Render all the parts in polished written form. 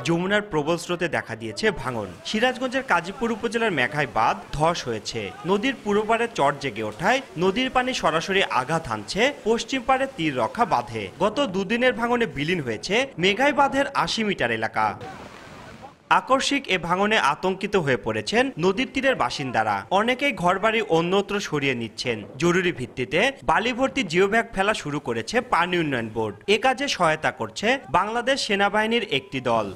যমুনার প্রবল স্রোতে দেখা দিয়েছে ভাঙন। সিরাজগঞ্জের কাজীপুর উপজেলার মেঘাই বাঁধ ধস হয়েছে। নদীর পূর্ব পারে চর জেগে ওঠায় নদীর পানি সরাসরি আঘাত হানছে পশ্চিম পারে তীর রক্ষা বাঁধে। গত দুদিনের ভাঙনে বিলীন হয়েছে মেঘাই বাঁধের ৮০ মিটার এলাকা। আকস্মিক এ ভাঙনে আতঙ্কিত হয়ে পড়েছেন নদীর তীরের বাসিন্দারা। অনেকেই ঘরবাড়ি অন্যত্র সরিয়ে নিচ্ছেন। জরুরি ভিত্তিতে বালি ভর্তি জিওব্যাগ ফেলা শুরু করেছে পানি উন্নয়ন বোর্ড। এ কাজে সহায়তা করছে বাংলাদেশ সেনাবাহিনীর একটি দল।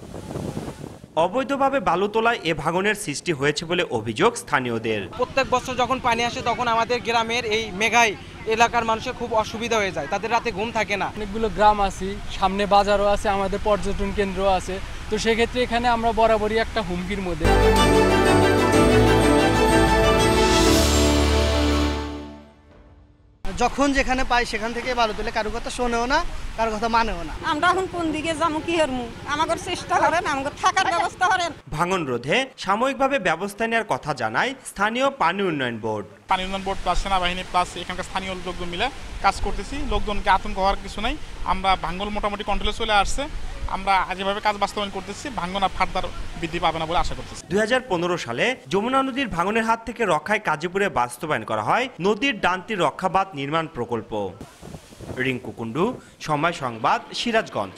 অবৈধভাবে বালু তোলায় এ ভাঙনের সৃষ্টি হয়েছে বলে অভিযোগ স্থানীয়দের। প্রত্যেক বছর যখন পানি আসে তখন আমাদের গ্রামের এই মেঘাই এলাকার মানুষের খুব অসুবিধা হয়ে যায়, তাদের রাতে ঘুম থাকে না। অনেকগুলো গ্রাম আছে, সামনে বাজারও আছে, আমাদের পর্যটন কেন্দ্র আছে, তো সেক্ষেত্রে এখানে আমরা বরাবরই একটা হুমকির মধ্যে। যখন যেখানে পাই সেখান থেকে বালু তুলে, কারো কথা শোনেও না, কারো কথা মানেও না। আমরা এখন কোন দিকে যাবো, কি হরমু, আমাদের চেষ্টা করেন, আমাদের থাকার ব্যবস্থা করেন। ভাঙন রোধে সাময়িকভাবে ব্যবস্থা নেওয়ার কথা জানায় স্থানীয় পানি উন্নয়ন বোর্ড। পানি উন্নয়ন বোর্ড প্লাস সেনাবাহিনী প্লাস এখানকার স্থানীয় লোকজন মিলে কাজ করতেছি। লোকজনকে আতঙ্ক হওয়ার কিছু নাই। আমরা ভাঙন মোটামুটি কন্ট্রোলে চলে আসছে। আমরা যেভাবে কাজ বাস্তবায়ন করতেছি, ভাঙন আর ফার্দার বৃদ্ধি পাবে না বলে আশা করতেছি। ২০১৫ সালে যমুনা নদীর ভাঙনের হাত থেকে রক্ষায় কাজীপুরে বাস্তবায়ন করা হয় নদীর ডানটির রক্ষাবাঁধ নির্মাণ প্রকল্প। রিঙ্কু কুণ্ডু, সময় সংবাদ, সিরাজগঞ্জ।